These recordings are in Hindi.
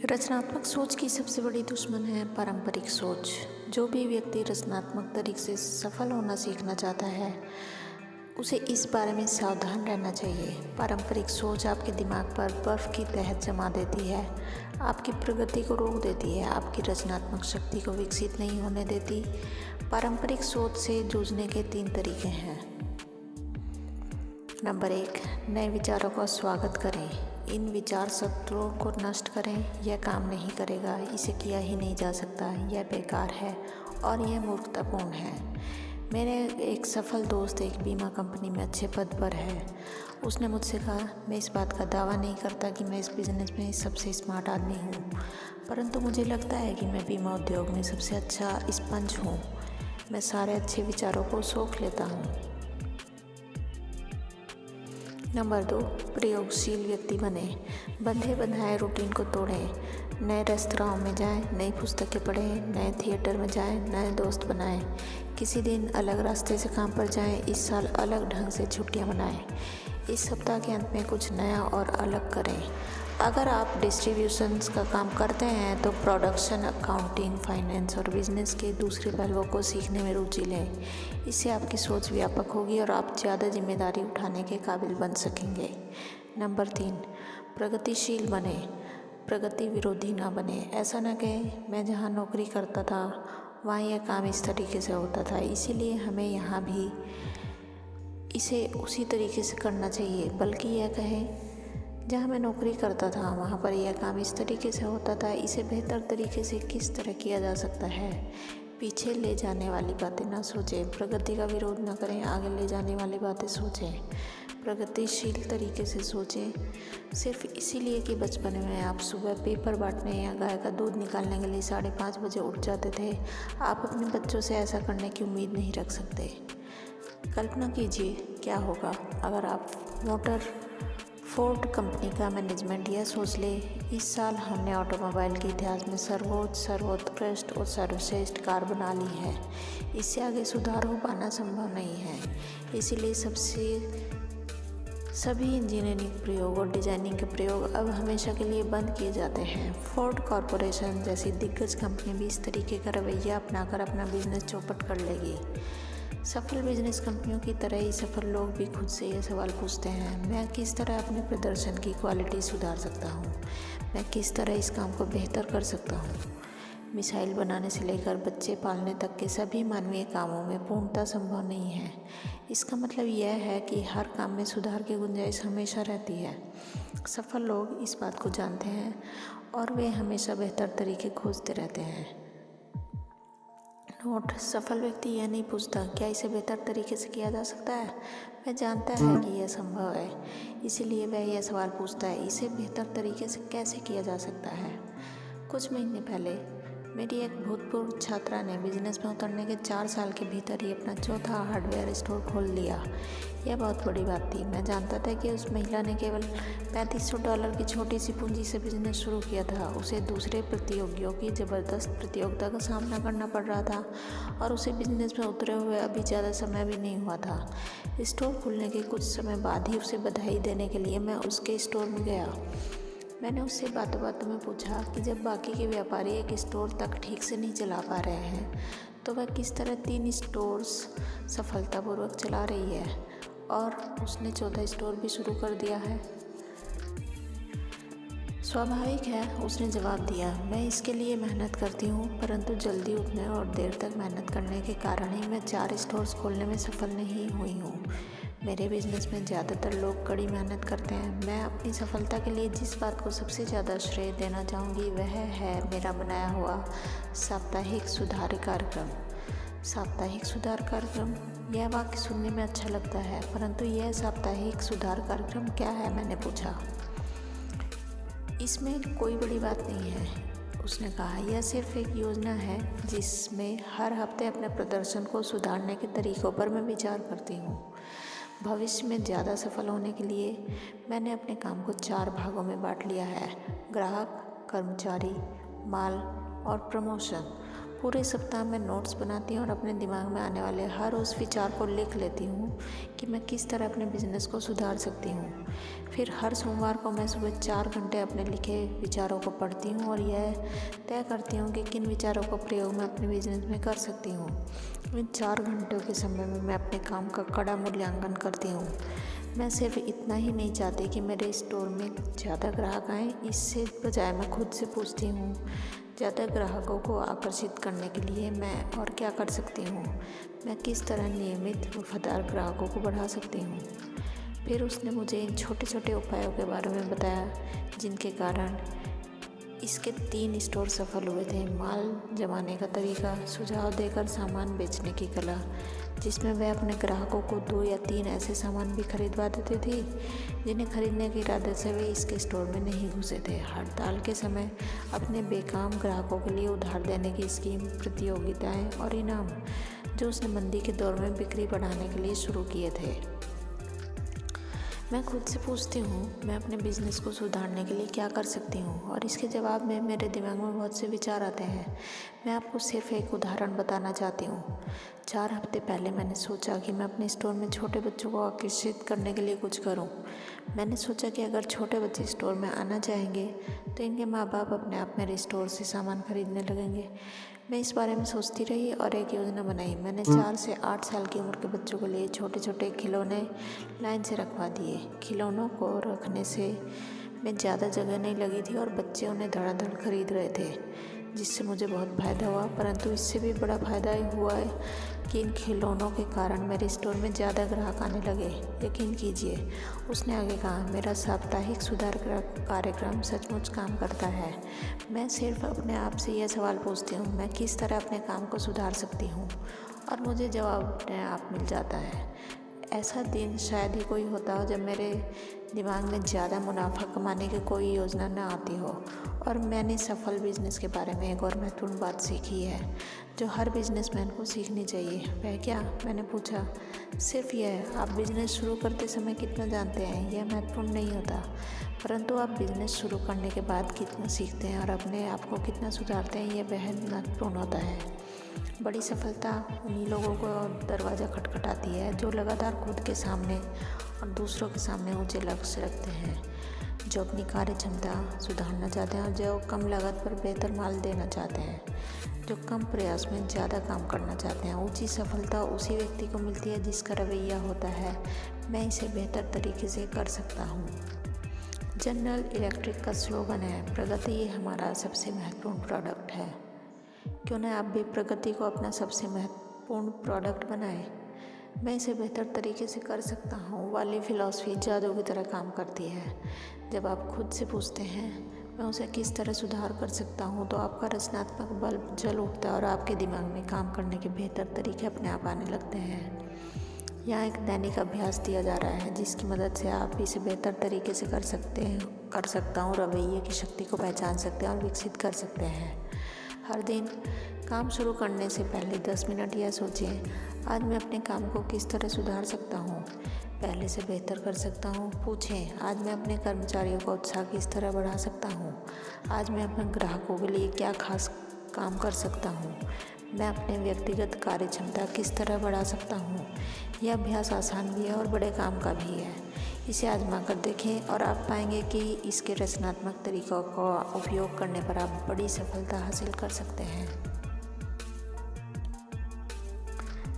रचनात्मक सोच की सबसे बड़ी दुश्मन है पारंपरिक सोच। जो भी व्यक्ति रचनात्मक तरीके से सफल होना सीखना चाहता है उसे इस बारे में सावधान रहना चाहिए। पारंपरिक सोच आपके दिमाग पर बर्फ की तहत जमा देती है, आपकी प्रगति को रोक देती है, आपकी रचनात्मक शक्ति को विकसित नहीं होने देती। पारंपरिक सोच से जूझने के 3 तरीके हैं। नंबर 1, नए विचारों का स्वागत करें। इन विचार शत्रुओं को नष्ट करें। यह काम नहीं करेगा, इसे किया ही नहीं जा सकता, यह बेकार है और यह मूर्खतापूर्ण है। मेरे एक सफल दोस्त एक बीमा कंपनी में अच्छे पद पर है। उसने मुझसे कहा, मैं इस बात का दावा नहीं करता कि मैं इस बिज़नेस में सबसे स्मार्ट आदमी हूँ, परंतु मुझे लगता है कि मैं बीमा उद्योग में सबसे अच्छा स्पंज हूँ। मैं सारे अच्छे विचारों को सोख लेता हूँ। नंबर 2, प्रयोगशील व्यक्ति बने। बंधे बंधाए रूटीन को तोड़ें। नए रेस्तरां में जाएं, नई पुस्तकें पढ़ें, नए थिएटर में जाएं, नए दोस्त बनाएं। किसी दिन अलग रास्ते से काम पर जाएं। इस साल अलग ढंग से छुट्टियां मनाएं। इस सप्ताह के अंत में कुछ नया और अलग करें। अगर आप डिस्ट्रीब्यूशंस का काम करते हैं तो प्रोडक्शन, अकाउंटिंग, फाइनेंस और बिजनेस के दूसरे पहलुओं को सीखने में रुचि लें। इससे आपकी सोच व्यापक होगी और आप ज़्यादा जिम्मेदारी उठाने के काबिल बन सकेंगे। नंबर 3, प्रगतिशील बने, प्रगति विरोधी ना बने। ऐसा ना कहें, मैं जहाँ नौकरी करता था वहाँ यह काम इस तरीके से होता था, इसीलिए हमें यहाँ भी इसे उसी तरीके से करना चाहिए। बल्कि यह कहें, जहाँ मैं नौकरी करता था वहाँ पर यह काम इस तरीके से होता था, इसे बेहतर तरीके से किस तरह किया जा सकता है। पीछे ले जाने वाली बातें ना सोचें, प्रगति का विरोध ना करें, आगे ले जाने वाली बातें सोचें। प्रगतिशील तरीके से सोचें। सिर्फ इसीलिए कि बचपन में आप सुबह पेपर बांटने या गाय का दूध निकालने के लिए 5:30 बजे उठ जाते थे, आप अपने बच्चों से ऐसा करने की उम्मीद नहीं रख सकते। कल्पना कीजिए क्या होगा अगर आप मोटर फोर्ड कंपनी का मैनेजमेंट यह सोच ले, इस साल हमने ऑटोमोबाइल के इतिहास में सर्वोत्कृष्ट और सर्वश्रेष्ठ कार बना ली है। इससे आगे सुधार हो पाना संभव नहीं है। इसीलिए सभी इंजीनियरिंग प्रयोग और डिजाइनिंग के प्रयोग अब हमेशा के लिए बंद किए जाते हैं। फोर्ड कॉरपोरेशन जैसी दिग्गज कंपनी भी इस तरीके का रवैया अपनाकर अपना बिजनेस चौपट कर लेगी। सफल बिजनेस कंपनियों की तरह ही सफल लोग भी खुद से ये सवाल पूछते हैं, मैं किस तरह अपने प्रदर्शन की क्वालिटी सुधार सकता हूँ, मैं किस तरह इस काम को बेहतर कर सकता हूँ। मिसाइल बनाने से लेकर बच्चे पालने तक के सभी मानवीय कामों में पूर्णता संभव नहीं है। इसका मतलब यह है कि हर काम में सुधार की गुंजाइश हमेशा रहती है। सफल लोग इस बात को जानते हैं और वे हमेशा बेहतर तरीके खोजते रहते हैं। नोट, सफल व्यक्ति यह नहीं पूछता क्या इसे बेहतर तरीके से किया जा सकता है, वह जानता है कि यह संभव है, इसीलिए वह यह सवाल पूछता है, इसे बेहतर तरीके से कैसे किया जा सकता है। कुछ महीने पहले मेरी एक भूतपूर्व छात्रा ने बिजनेस में उतरने के 4 साल के भीतर ही अपना चौथा हार्डवेयर स्टोर खोल लिया। यह बहुत बड़ी बात थी। मैं जानता था कि उस महिला ने केवल $3500 की छोटी सी पूंजी से बिजनेस शुरू किया था। उसे दूसरे प्रतियोगियों की ज़बरदस्त प्रतियोगिता का सामना करना पड़ रहा था और उसे बिजनेस में उतरे हुए अभी ज़्यादा समय भी नहीं हुआ था। स्टोर खुलने के कुछ समय बाद ही उसे बधाई देने के लिए मैं उसके स्टोर में गया। मैंने उससे बातों बातों में पूछा कि जब बाकी के व्यापारी एक स्टोर तक ठीक से नहीं चला पा रहे हैं तो वह किस तरह 3 स्टोर्स सफलतापूर्वक चला रही है और उसने चौथा स्टोर भी शुरू कर दिया है। स्वाभाविक है, उसने जवाब दिया, मैं इसके लिए मेहनत करती हूँ, परंतु जल्दी उठने और देर तक मेहनत करने के कारण ही मैं 4 स्टोर्स खोलने में सफल नहीं हुई हूँ। मेरे बिजनेस में ज़्यादातर लोग कड़ी मेहनत करते हैं। मैं अपनी सफलता के लिए जिस बात को सबसे ज़्यादा श्रेय देना चाहूँगी वह है मेरा बनाया हुआ साप्ताहिक सुधार कार्यक्रम। साप्ताहिक सुधार कार्यक्रम, यह वाक्य सुनने में अच्छा लगता है, परंतु यह साप्ताहिक सुधार कार्यक्रम क्या है, मैंने पूछा। इसमें कोई बड़ी बात नहीं है, उसने कहा। यह सिर्फ एक योजना है जिसमें हर हफ्ते अपने प्रदर्शन को सुधारने के तरीकों पर मैं विचार करती हूँ। भविष्य में ज़्यादा सफल होने के लिए मैंने अपने काम को 4 भागों में बांट लिया है: ग्राहक, कर्मचारी, माल और प्रमोशन। पूरे सप्ताह मैं नोट्स बनाती हूँ और अपने दिमाग में आने वाले हर उस विचार को लिख लेती हूँ कि मैं किस तरह अपने बिजनेस को सुधार सकती हूँ। फिर हर सोमवार को मैं सुबह 4 घंटे अपने लिखे विचारों को पढ़ती हूँ और यह तय करती हूँ कि किन विचारों का प्रयोग मैं अपने बिजनेस में कर सकती हूँ। इन 4 घंटों के समय में मैं अपने काम का कड़ा मूल्यांकन करती हूँ। मैं सिर्फ इतना ही नहीं चाहती कि मेरे स्टोर में ज़्यादा ग्राहक आएँ, इससे बजाय मैं खुद से पूछती हूँ ज़्यादा ग्राहकों को आकर्षित करने के लिए मैं और क्या कर सकती हूँ। मैं किस तरह नियमित वफादार ग्राहकों को बढ़ा सकती हूँ। फिर उसने मुझे इन छोटे छोटे उपायों के बारे में बताया जिनके कारण इसके 3 स्टोर सफल हुए थे। माल जमाने का तरीका, सुझाव देकर सामान बेचने की कला, जिसमें वह अपने ग्राहकों को 2 या 3 ऐसे सामान भी खरीदवा देते थे जिन्हें खरीदने के इरादे से वे इसके स्टोर में नहीं घुसे थे। हड़ताल के समय अपने बेकाम ग्राहकों के लिए उधार देने की स्कीम, प्रतियोगिताएं और इनाम जो उसने मंदी के दौर में बिक्री बढ़ाने के लिए शुरू किए थे। मैं खुद से पूछती हूँ मैं अपने बिजनेस को सुधारने के लिए क्या कर सकती हूँ और इसके जवाब में मेरे दिमाग में बहुत से विचार आते हैं। मैं आपको सिर्फ एक उदाहरण बताना चाहती हूँ। 4 हफ्ते पहले मैंने सोचा कि मैं अपने स्टोर में छोटे बच्चों को आकर्षित करने के लिए कुछ करूँ। मैंने सोचा कि अगर छोटे बच्चे स्टोर में आना चाहेंगे तो इनके माँ बाप अपने आप मेरे स्टोर से सामान खरीदने लगेंगे। मैं इस बारे में सोचती रही और एक योजना बनाई। मैंने 4 से 8 साल की उम्र के बच्चों के लिए छोटे छोटे खिलौने लाइन से रखवा दिए। खिलौनों को रखने से में ज़्यादा जगह नहीं लगी थी और बच्चे उन्हें धड़ाधड़ खरीद रहे थे, जिससे मुझे बहुत फ़ायदा हुआ। परंतु इससे भी बड़ा फ़ायदा हुआ है कि इन खिलौनों के कारण मेरे स्टोर में ज़्यादा ग्राहक आने लगे। यकीन कीजिए, उसने आगे कहा, मेरा साप्ताहिक सुधार कार्यक्रम सचमुच काम करता है। मैं सिर्फ अपने आप से यह सवाल पूछती हूँ मैं किस तरह अपने काम को सुधार सकती हूँ और मुझे जवाब अपने आप मिल जाता है। ऐसा दिन शायद ही कोई होता हो जब मेरे दिमाग में ज़्यादा मुनाफा कमाने की कोई योजना न आती हो। और मैंने सफल बिजनेस के बारे में एक और महत्वपूर्ण बात सीखी है जो हर बिजनेसमैन को सीखनी चाहिए। वह क्या? मैंने पूछा। सिर्फ यह, आप बिजनेस शुरू करते समय कितना जानते हैं यह महत्वपूर्ण नहीं होता, परंतु आप बिजनेस शुरू करने के बाद कितना सीखते हैं और अपने आप को कितना सुधारते हैं यह बेहद महत्वपूर्ण होता है। बड़ी सफलता उन्हीं लोगों को दरवाज़ा खटखटाती है जो लगातार खुद के सामने और दूसरों के सामने ऊंचे लक्ष्य रखते हैं, जो अपनी कार्य क्षमता सुधारना चाहते हैं और जो कम लागत पर बेहतर माल देना चाहते हैं, जो कम प्रयास में ज़्यादा काम करना चाहते हैं। ऊंची सफलता उसी व्यक्ति को मिलती है जिसका रवैया होता है, मैं इसे बेहतर तरीके से कर सकता हूँ। जनरल इलेक्ट्रिक का स्लोगन है, प्रगति हमारा सबसे महत्वपूर्ण प्रोडक्ट है। क्यों न आप भी प्रगति को अपना सबसे महत्वपूर्ण प्रोडक्ट बनाएं। मैं इसे बेहतर तरीके से कर सकता हूँ वाली फिलॉसफी जादू की तरह काम करती है। जब आप खुद से पूछते हैं मैं उसे किस तरह सुधार कर सकता हूँ तो आपका रचनात्मक बल्ब जल उठता है और आपके दिमाग में काम करने के बेहतर तरीके अपने आप आने लगते हैं। यहाँ एक दैनिक अभ्यास दिया जा रहा है जिसकी मदद से आप इसे बेहतर तरीके से कर सकता हूँ रवैये की शक्ति को पहचान सकते हैं और विकसित कर सकते हैं। हर दिन काम शुरू करने से पहले 10 मिनट यह सोचें, आज मैं अपने काम को किस तरह सुधार सकता हूँ, पहले से बेहतर कर सकता हूँ। पूछें, आज मैं अपने कर्मचारियों का उत्साह किस तरह बढ़ा सकता हूँ, आज मैं अपने ग्राहकों के लिए क्या खास काम कर सकता हूँ, मैं अपने व्यक्तिगत कार्य क्षमता किस तरह बढ़ा सकता हूँ। यह अभ्यास आसान भी है और बड़े काम का भी है। इसे आजमा कर देखें और आप पाएंगे कि इसके रचनात्मक तरीकों का उपयोग करने पर आप बड़ी सफलता हासिल कर सकते हैं।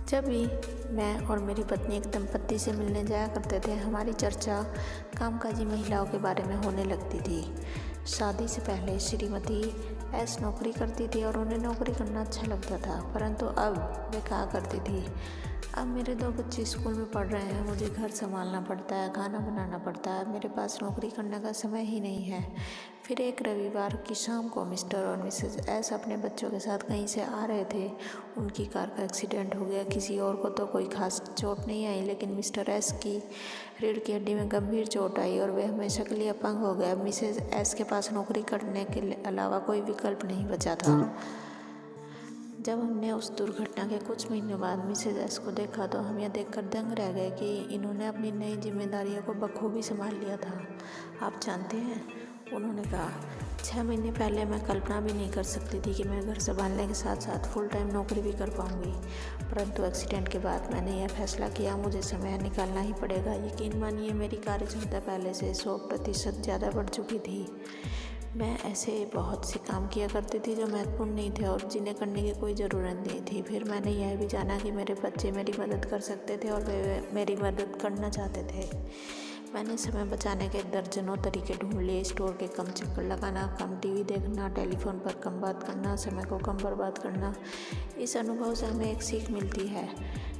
जब भी मैं और मेरी पत्नी एक दंपत्ति से मिलने जाया करते थे, हमारी चर्चा कामकाजी महिलाओं के बारे में होने लगती थी। शादी से पहले श्रीमती एस नौकरी करती थी और उन्हें नौकरी करना अच्छा लगता था, परंतु अब वे कहा करती थी, अब मेरे 2 बच्चे स्कूल में पढ़ रहे हैं, मुझे घर संभालना पड़ता है, खाना बनाना पड़ता है, मेरे पास नौकरी करने का समय ही नहीं है। फिर एक रविवार की शाम को मिस्टर और मिसेज एस अपने बच्चों के साथ कहीं से आ रहे थे। उनकी कार का एक्सीडेंट हो गया। किसी और को तो कोई खास चोट नहीं आई, लेकिन मिस्टर एस की रीढ़ की हड्डी में गंभीर चोट आई और वे हमेशा के लिए अपंग हो गए। मिसेज एस के पास नौकरी करने के अलावा कोई विकल्प नहीं बचा था। जब हमने उस दुर्घटना के कुछ महीनों बाद मिसेज एस को देखा तो हम यह देखकर दंग रह गए कि इन्होंने अपनी नई जिम्मेदारियों को बखूबी संभाल लिया था। आप जानते हैं, उन्होंने कहा, 6 महीने पहले मैं कल्पना भी नहीं कर सकती थी कि मैं घर संभालने के साथ साथ फुल टाइम नौकरी भी कर पाऊँगी, परंतु एक्सीडेंट के बाद मैंने यह फैसला किया, मुझे समय निकालना ही पड़ेगा। यकीन मानिए, मेरी कार्य क्षमता पहले से 100% ज़्यादा बढ़ चुकी थी। मैं ऐसे बहुत से काम किया करती थी जो महत्वपूर्ण नहीं थे और जिन्हें करने की कोई ज़रूरत नहीं थी। फिर मैंने यह भी जाना कि मेरे बच्चे मेरी मदद कर सकते थे और वे मेरी मदद करना चाहते थे। मैंने समय बचाने के दर्जनों तरीके ढूंढ लिए। स्टोर के कम चक्कर लगाना, कम टीवी देखना, टेलीफोन पर कम बात करना, समय को कम बर्बाद करना। इस अनुभव से हमें एक सीख मिलती है।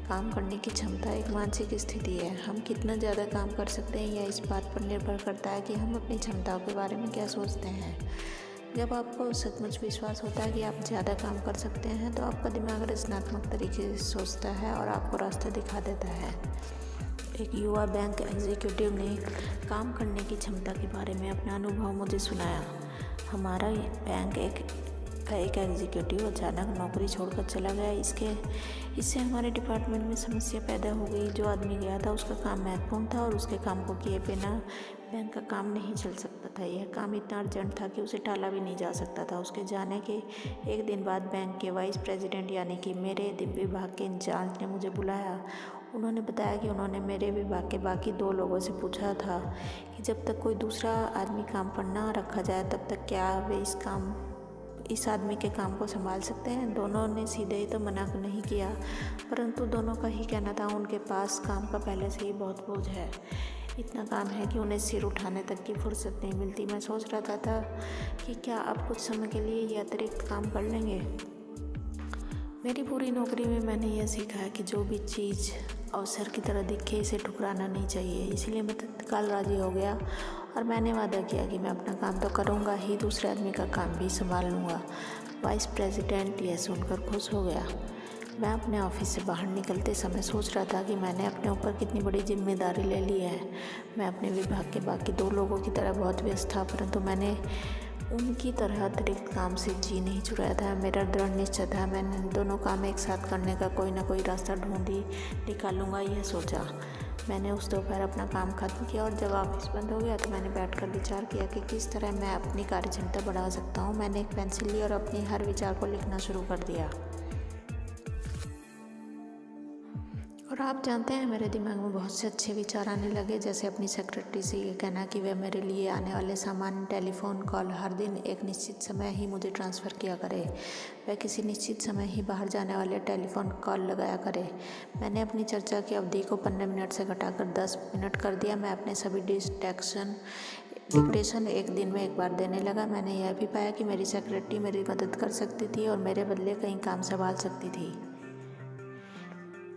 काम करने की क्षमता एक मानसिक स्थिति है। हम कितना ज़्यादा काम कर सकते हैं यह इस बात पर निर्भर करता है कि हम अपनी क्षमताओं के बारे में क्या सोचते हैं। जब आपको सचमुच विश्वास होता है कि आप ज़्यादा काम कर सकते हैं तो आपका दिमाग रचनात्मक तरीके से सोचता है और आपको रास्ता दिखा देता है। एक युवा बैंक एग्जीक्यूटिव ने काम करने की क्षमता के बारे में अपना अनुभव मुझे सुनाया। हमारा बैंक एक एग्जीक्यूटिव अचानक नौकरी छोड़कर चला गया। इससे हमारे डिपार्टमेंट में समस्या पैदा हो गई। जो आदमी गया था उसका काम महत्वपूर्ण था और उसके काम को किए बिना बैंक का काम नहीं चल सकता था। यह काम इतना अर्जेंट था कि उसे टाला भी नहीं जा सकता था। उसके जाने के एक दिन बाद बैंक के वाइस प्रेसिडेंट यानी कि मेरे विभाग के इंचार्ज ने मुझे बुलाया। उन्होंने बताया कि उन्होंने मेरे विभाग के बाकी 2 लोगों से पूछा था कि जब तक कोई दूसरा आदमी काम पर ना रखा जाए तब तक क्या वे इस आदमी के काम को संभाल सकते हैं। दोनों ने सीधे ही तो मना नहीं किया, परंतु दोनों का ही कहना था उनके पास काम का पहले से ही बहुत बोझ है। इतना काम है कि उन्हें सिर उठाने तक की फुर्सत नहीं मिलती। मैं सोच रहा था कि क्या आप कुछ समय के लिए ये अतिरिक्त काम कर लेंगे। मेरी पूरी नौकरी में मैंने यह सीखा है कि जो भी चीज़ अवसर की तरह दिखे इसे ठुकराना नहीं चाहिए। इसलिए मैं तत्काल राज़ी हो गया और मैंने वादा किया कि मैं अपना काम तो करूँगा ही, दूसरे आदमी का काम भी संभाल लूँगा। वाइस प्रेसिडेंट यह सुनकर खुश हो गया। मैं अपने ऑफिस से बाहर निकलते समय सोच रहा था कि मैंने अपने ऊपर कितनी बड़ी जिम्मेदारी ले ली है। मैं अपने विभाग के बाकी 2 लोगों की तरह बहुत व्यस्त था, परंतु मैंने उनकी तरह अतिरिक्त काम से जी नहीं चुराया था। मेरा दृढ़ निश्चय था, मैंने दोनों काम एक साथ करने का कोई ना कोई रास्ता ढूंढ ही निकालूंगा, यह सोचा। मैंने उस दोपहर अपना काम खत्म किया और जब ऑफिस बंद हो गया तो मैंने बैठकर विचार किया कि किस तरह मैं अपनी कार्यक्षमता बढ़ा सकता हूँ। मैंने एक पेंसिल ली और अपने हर विचार को लिखना शुरू कर दिया। और आप जानते हैं, मेरे दिमाग में बहुत से अच्छे विचार आने लगे, जैसे अपनी सेक्रेटरी से ये कहना कि वह मेरे लिए आने वाले सामान्य टेलीफोन कॉल हर दिन एक निश्चित समय ही मुझे ट्रांसफ़र किया करे। वह किसी निश्चित समय ही बाहर जाने वाले टेलीफोन कॉल लगाया करे। मैंने अपनी चर्चा की अवधि को 15 मिनट से घटाकर 10 मिनट कर दिया। मैं अपने सभी डिक्टेशन एक दिन में एक बार देने लगा। मैंने यह भी पाया कि मेरी सेक्रेटरी मेरी मदद कर सकती थी और मेरे बदले कई काम संभाल सकती थी।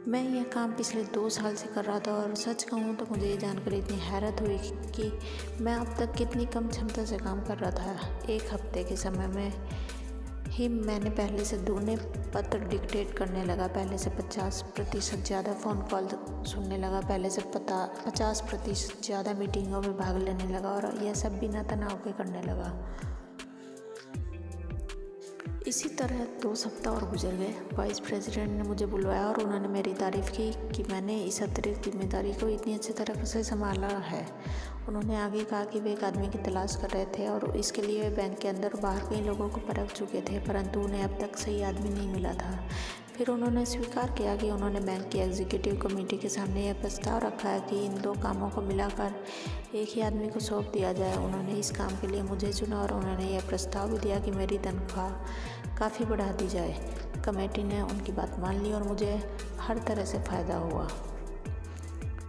मैं यह काम पिछले 2 साल से कर रहा था और सच कहूँ तो मुझे ये जानकर इतनी हैरत हुई कि मैं अब तक कितनी कम क्षमता से काम कर रहा था। 1 हफ्ते के समय में ही मैंने पहले से दुगने पत्र डिक्टेट करने लगा, पहले से 50% ज़्यादा फ़ोन कॉल सुनने लगा, पहले से 50% ज़्यादा मीटिंगों में भाग लेने लगा और यह सब बिना तनाव के करने लगा। इसी तरह 2 सप्ताह और गुजर गए। वाइस प्रेसिडेंट ने मुझे बुलवाया और उन्होंने मेरी तारीफ़ की कि मैंने इस अतिरिक्त जिम्मेदारी को इतनी अच्छी तरह से संभाला है। उन्होंने आगे कहा कि वे एक आदमी की तलाश कर रहे थे और इसके लिए वे बैंक के अंदर और बाहर कई लोगों को परख चुके थे, परंतु उन्हें अब तक सही आदमी नहीं मिला था। फिर उन्होंने स्वीकार किया कि उन्होंने बैंक की एग्जीक्यूटिव कमेटी के सामने यह प्रस्ताव रखा है कि इन 2 कामों को मिलाकर एक ही आदमी को सौंप दिया जाए। उन्होंने इस काम के लिए मुझे चुना और उन्होंने यह प्रस्ताव भी दिया कि मेरी तनख्वाह काफ़ी बढ़ा दी जाए। कमेटी ने उनकी बात मान ली और मुझे हर तरह से फ़ायदा हुआ।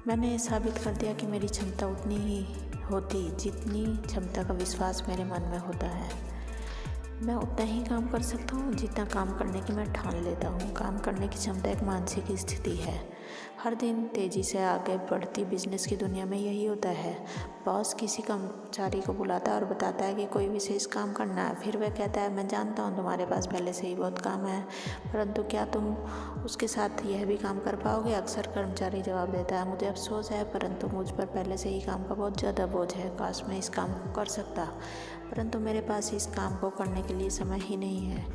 मैंने ये साबित कर दिया कि मेरी क्षमता उतनी ही होती जितनी क्षमता का विश्वास मेरे मन में होता है। मैं उतना ही काम कर सकता हूँ जितना काम करने की मैं ठान लेता हूँ। काम करने की क्षमता एक मानसिक स्थिति है। हर दिन तेज़ी से आगे बढ़ती बिजनेस की दुनिया में यही होता है। बॉस किसी कर्मचारी को बुलाता है और बताता है कि कोई विशेष काम करना है। फिर वह कहता है, मैं जानता हूँ तुम्हारे पास पहले से ही बहुत काम है, परंतु क्या तुम उसके साथ यह भी काम कर पाओगे? अक्सर कर्मचारी जवाब देता है, मुझे अफसोस है परंतु मुझ पर पहले से ही काम का बहुत ज़्यादा बोझ है। काश मैं इस काम को कर सकता, परंतु मेरे पास इस काम को करने के लिए समय ही नहीं है।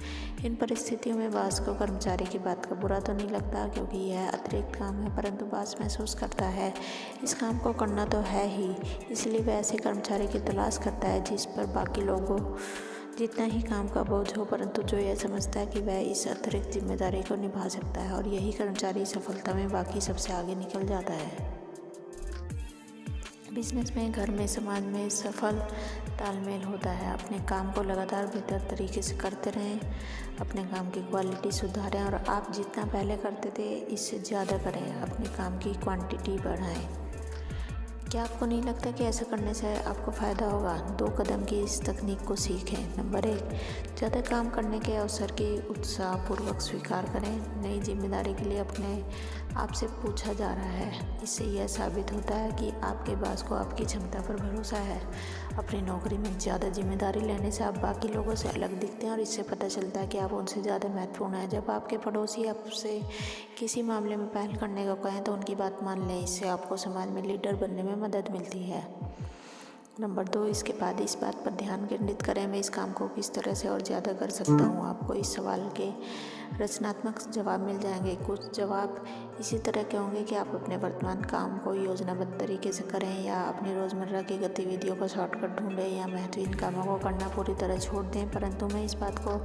इन परिस्थितियों में बॉस को कर्मचारी की बात का बुरा तो नहीं लगता, क्योंकि यह अतिरिक्त काम है, परंतु बॉस महसूस करता है इस काम को करना तो है ही, इसलिए वह ऐसे कर्मचारी की तलाश करता है जिस पर बाकी लोगों जितना ही काम का बोझ हो, परंतु जो यह समझता है कि वह इस अतिरिक्त जिम्मेदारी को निभा सकता है, और यही कर्मचारी सफलता में बाकी सबसे आगे निकल जाता है। बिजनेस में, घर में, समाज में सफल तालमेल होता है। अपने काम को लगातार बेहतर तरीके से करते रहें, अपने काम की क्वालिटी सुधारें और आप जितना पहले करते थे इससे ज़्यादा करें, अपने काम की क्वांटिटी बढ़ाएं। क्या आपको नहीं लगता कि ऐसा करने से आपको फ़ायदा होगा? 2 कदम की इस तकनीक को सीखें। नंबर 1, ज़्यादा काम करने के अवसर की उत्साहपूर्वक स्वीकार करें। नई जिम्मेदारी के लिए अपने आप से पूछा जा रहा है, इससे यह साबित होता है कि आपके बॉस को आपकी क्षमता पर भरोसा है। अपनी नौकरी में ज़्यादा जिम्मेदारी लेने से आप बाकी लोगों से अलग दिखते हैं और इससे पता चलता है कि आप उनसे ज़्यादा महत्वपूर्ण हैं। जब आपके पड़ोसी आपसे किसी मामले में पहल करने को कहें तो उनकी बात मान लें, इससे आपको समाज में लीडर बनने में मदद मिलती है। नंबर 2, इसके बाद इस बात पर ध्यान केंद्रित करें, मैं इस काम को किस तरह से और ज़्यादा कर सकता हूँ। आपको इस सवाल के रचनात्मक जवाब मिल जाएंगे। कुछ जवाब इसी तरह के होंगे कि आप अपने वर्तमान काम को योजनाबद्ध तरीके से करें, या अपनी रोज़मर्रा की गतिविधियों को शॉर्टकट ढूंढें, या महत्वहीन कामों को करना पूरी तरह छोड़ दें। परंतु मैं इस बात को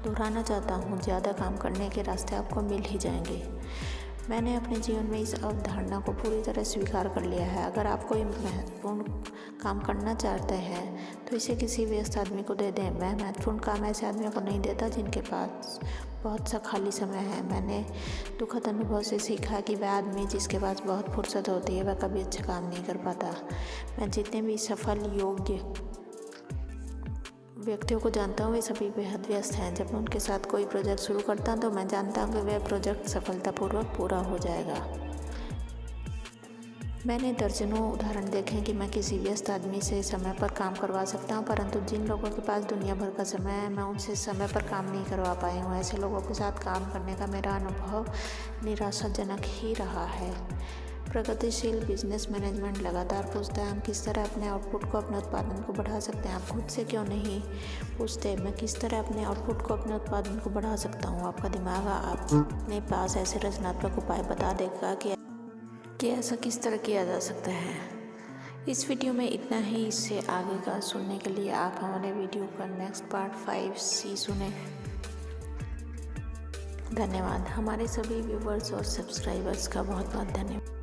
दोहराना चाहता हूँ, ज़्यादा काम करने के रास्ते आपको मिल ही जाएंगे। मैंने अपने जीवन में इस अवधारणा को पूरी तरह स्वीकार कर लिया है। अगर आप कोई महत्वपूर्ण काम करना चाहते हैं तो इसे किसी व्यस्त आदमी को दे दें। मैं महत्वपूर्ण काम ऐसे आदमियों को नहीं देता जिनके पास बहुत सा खाली समय है। मैंने दुखद अनुभव से सीखा कि वह आदमी जिसके पास बहुत फुर्सत होती है वह कभी अच्छा काम नहीं कर पाता। मैं जितने भी सफल योग्य व्यक्तियों को जानता हूँ वे सभी बेहद व्यस्त हैं। जब मैं उनके साथ कोई प्रोजेक्ट शुरू करता हूँ तो मैं जानता हूँ कि वह प्रोजेक्ट सफलतापूर्वक पूरा हो जाएगा। मैंने दर्जनों उदाहरण देखे हैं कि मैं किसी व्यस्त आदमी से समय पर काम करवा सकता हूँ, परंतु जिन लोगों के पास दुनिया भर का समय है मैं उनसे समय पर काम नहीं करवा पाई हूँ। ऐसे लोगों के साथ काम करने का मेरा अनुभव निराशाजनक ही रहा है। प्रगतिशील बिजनेस मैनेजमेंट लगातार पूछता है हम किस तरह अपने आउटपुट को, अपने उत्पादन को बढ़ा सकते हैं। आप खुद से क्यों नहीं पूछते मैं किस तरह अपने आउटपुट को, अपने उत्पादन को बढ़ा सकता हूँ? आपका दिमाग अपने पास ऐसे रचनात्मक उपाय बता देगा कि ऐसा किस तरह किया जा सकता है। इस वीडियो में इतना ही। इससे आगे का सुनने के लिए आप हमारे वीडियो का नेक्स्ट पार्ट 5C सुने। धन्यवाद। हमारे सभी व्यूवर्स और सब्सक्राइबर्स का बहुत बहुत धन्यवाद।